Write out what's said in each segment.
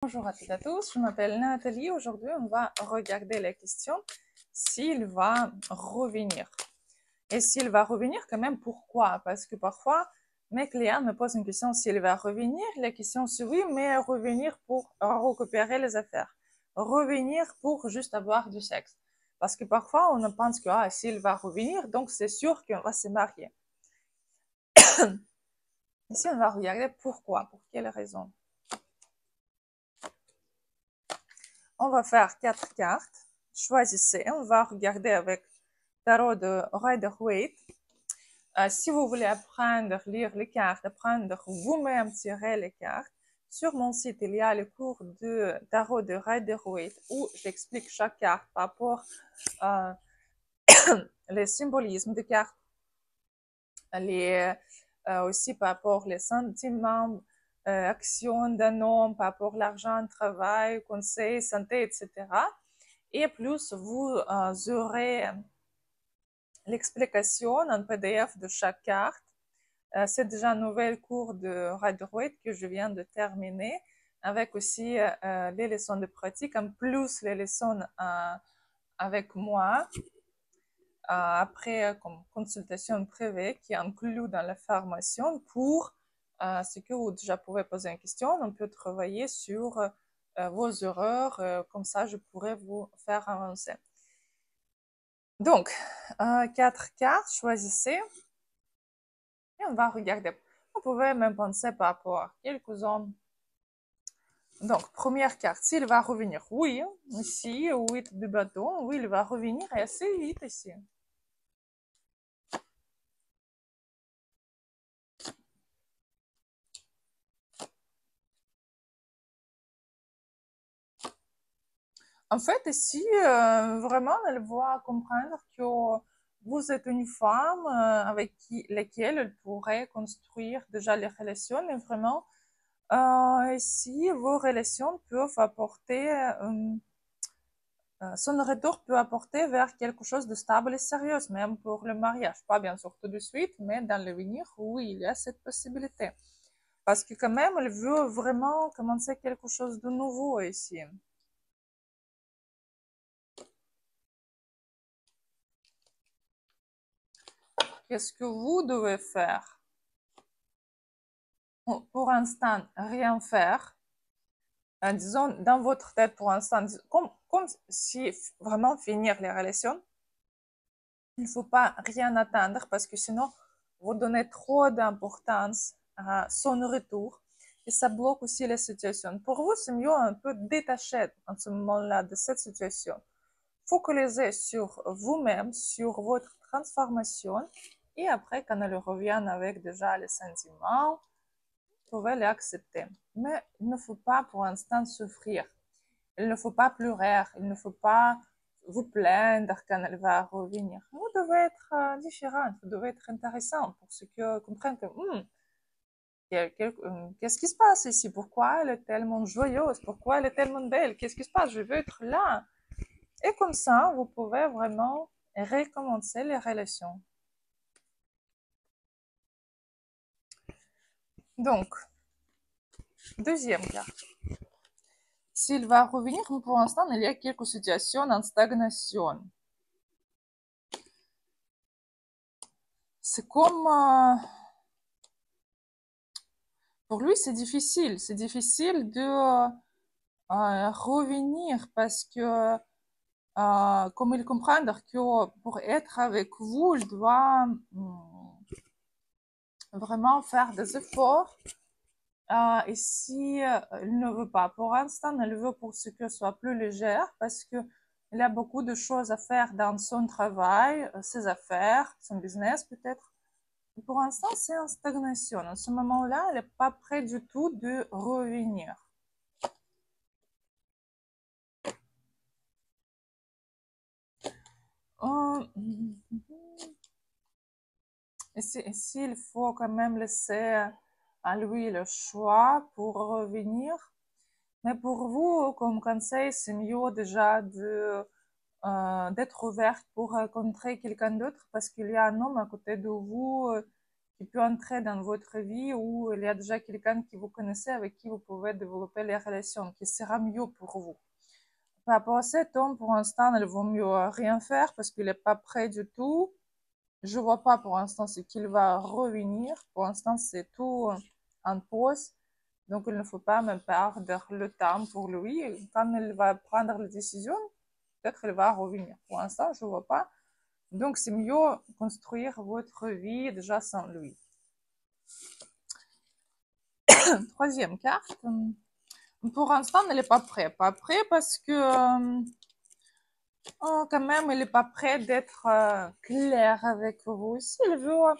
Bonjour à toutes et à tous, je m'appelle Nathalie. Aujourd'hui, on va regarder la question s'il va revenir. Et s'il va revenir, quand même, pourquoi? Parce que parfois, mes clients me posent une question s'il va revenir. La question c'est oui, mais revenir pour récupérer les affaires. Revenir pour juste avoir du sexe. Parce que parfois, on pense que s'il va revenir, donc c'est sûr qu'on va se marier. Ici, on va regarder pourquoi, pour quelle raison. On va faire 4 cartes. Choisissez. On va regarder avec tarot de Rider-Waite. Si vous voulez apprendre à lire les cartes, apprendre vous-même tirer les cartes, sur mon site, il y a le cours de tarot de Rider-Waite où j'explique chaque carte par rapport à les symbolismes des cartes, aussi par rapport aux sentiments, actions d'un homme, par rapport à l'argent, travail, conseil, santé, etc. Et plus, vous aurez l'explication en PDF de chaque carte. C'est déjà un nouvel cours de Rider-Waite que je viens de terminer, avec aussi les leçons de pratique, en plus les leçons avec moi, après comme consultation privée qui inclut dans la formation pour ce que vous déjà pouvez poser une question, on peut travailler sur vos erreurs, comme ça je pourrais vous faire avancer. Donc, 4 cartes, choisissez. Et on va regarder. Vous pouvez même penser par rapport à quelques-uns. Donc, première carte, s'il va revenir. Oui, ici, 8 de bâton. Oui, il va revenir et assez vite ici. En fait, ici, vraiment, elle va comprendre que vous êtes une femme avec laquelle elle pourrait construire déjà les relations. Et vraiment, ici, vos relations peuvent apporter, son retour peut apporter vers quelque chose de stable et sérieux, même pour le mariage. Pas bien sûr tout de suite, mais dans l'avenir, oui, il y a cette possibilité. Parce que quand même, elle veut vraiment commencer quelque chose de nouveau ici. Qu'est-ce que vous devez faire? Pour l'instant, rien faire. Disons, dans votre tête, pour l'instant, comme si vraiment finir les relations, il ne faut pas rien attendre parce que sinon, vous donnez trop d'importance à son retour et ça bloque aussi la situation. Pour vous, c'est mieux un peu détacher en ce moment-là de cette situation. Focalisez sur vous-même, sur votre transformation et après, quand elle revient avec déjà les sentiments, vous pouvez les accepter. Mais il ne faut pas pour l'instant souffrir. Il ne faut pas pleurer. Il ne faut pas vous plaindre quand elle va revenir. Vous devez être différente. Vous devez être intéressant pour ceux qui comprennent que qu'est-ce qui se passe ici? Pourquoi elle est tellement joyeuse? Pourquoi elle est tellement belle? Qu'est-ce qui se passe? Je veux être là. Et comme ça, vous pouvez vraiment recommencer les relations. Donc, deuxième carte. S'il va revenir, mais pour l'instant, il y a quelques situations en stagnation. C'est comme... pour lui, c'est difficile. C'est difficile de revenir parce que, comme il comprend que pour être avec vous, il doit vraiment faire des efforts. Et si il ne veut pas, pour l'instant, il veut pour ce que soit plus légère parce que il a beaucoup de choses à faire dans son travail, ses affaires, son business peut-être. Pour l'instant, c'est en stagnation. En ce moment-là, elle n'est pas prête du tout de revenir. Ici, il faut quand même laisser à lui le choix pour revenir. Mais pour vous, comme conseil, c'est mieux déjà d'être ouverte pour rencontrer quelqu'un d'autre parce qu'il y a un homme à côté de vous qui peut entrer dans votre vie, ou il y a déjà quelqu'un qui vous connaissez avec qui vous pouvez développer les relations, qui sera mieux pour vous. Par rapport à cet homme, pour l'instant, il vaut mieux rien faire parce qu'il n'est pas prêt du tout. Je ne vois pas pour l'instant ce qu'il va revenir. Pour l'instant, c'est tout en pause. Donc, il ne faut pas me perdre le temps pour lui. Quand il va prendre la décision, peut-être qu'il va revenir. Pour l'instant, je ne vois pas. Donc, c'est mieux construire votre vie déjà sans lui. Troisième carte. Pour l'instant, il n'est pas prêt. Pas prêt parce que quand même, il n'est pas prêt d'être clair avec vous. S'il veut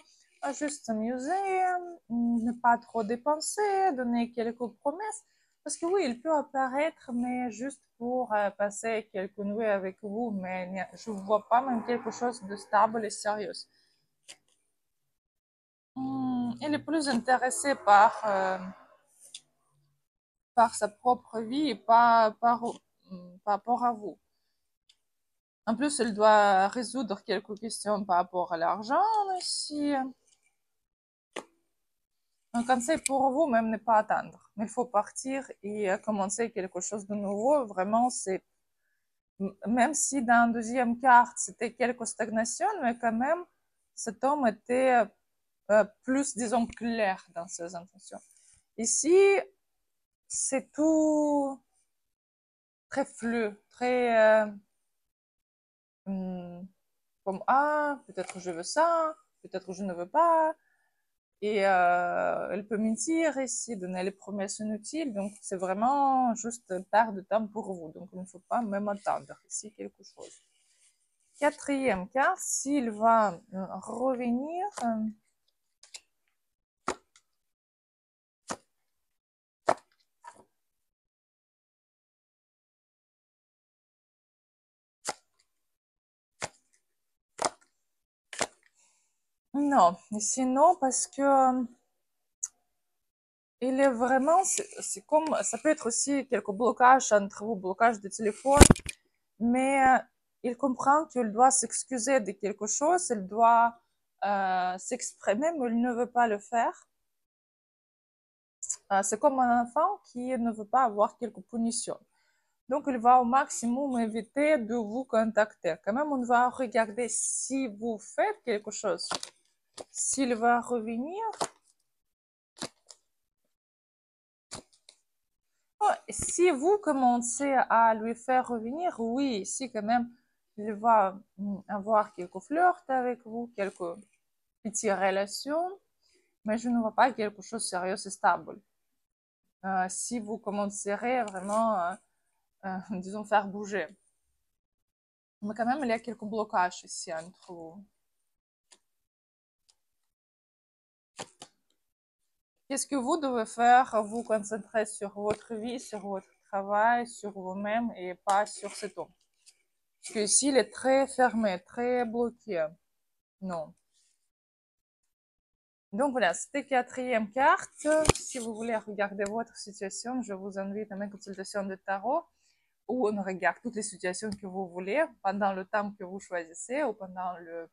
juste s'amuser, ne pas trop dépenser, donner quelques promesses. Parce que oui, il peut apparaître, mais juste pour passer quelques nuits avec vous. Mais je ne vois pas même quelque chose de stable et sérieux. Il est plus intéressé par sa propre vie et pas par rapport à vous. En plus, il doit résoudre quelques questions par rapport à l'argent aussi. Un conseil pour vous, même ne pas attendre. Mais il faut partir et commencer quelque chose de nouveau. Vraiment, c'est même si dans la deuxième carte, c'était quelques stagnations, mais quand même, cet homme était plus, disons, clair dans ses intentions. Ici, c'est tout très flou, très comme peut-être je veux ça, peut-être je ne veux pas. Et elle peut mentir ici, donner les promesses inutiles. Donc, c'est vraiment juste perdre de temps pour vous. Donc, il ne faut pas même attendre ici quelque chose. Quatrième carte, s'il va revenir. Non, ici non, parce que il est vraiment, c'est comme, ça peut être aussi quelques blocages entre vous, blocages de téléphone, mais il comprend qu'il doit s'excuser de quelque chose, il doit s'exprimer, mais il ne veut pas le faire. C'est comme un enfant qui ne veut pas avoir quelques punitions. Donc, il va au maximum éviter de vous contacter. Quand même, on va regarder si vous faites quelque chose. S'il va revenir. Oh, si vous commencez à lui faire revenir, oui, si quand même, il va avoir quelques flirts avec vous, quelques petites relations, mais je ne vois pas quelque chose de sérieux et stable. Si vous commencerez vraiment, disons, faire bouger. Mais quand même, il y a quelques blocages ici entre vous. Qu'est-ce que vous devez faire? Vous concentrer sur votre vie, sur votre travail, sur vous-même et pas sur cet homme. Parce que ici, il est très fermé, très bloqué. Non. Donc voilà, c'était quatrième carte. Si vous voulez regarder votre situation, je vous invite à ma consultation de tarot où on regarde toutes les situations que vous voulez pendant le temps que vous choisissez ou pendant le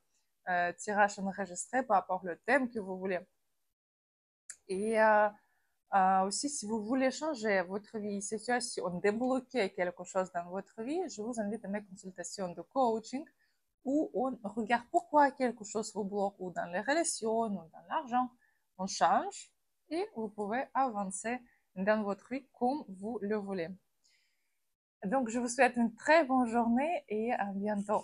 tirage enregistré par rapport au thème que vous voulez. Et aussi, si vous voulez changer votre vie, situation, débloquer quelque chose dans votre vie, je vous invite à mes consultations de coaching où on regarde pourquoi quelque chose vous bloque, ou dans les relations, ou dans l'argent. On change et vous pouvez avancer dans votre vie comme vous le voulez. Donc, je vous souhaite une très bonne journée et à bientôt.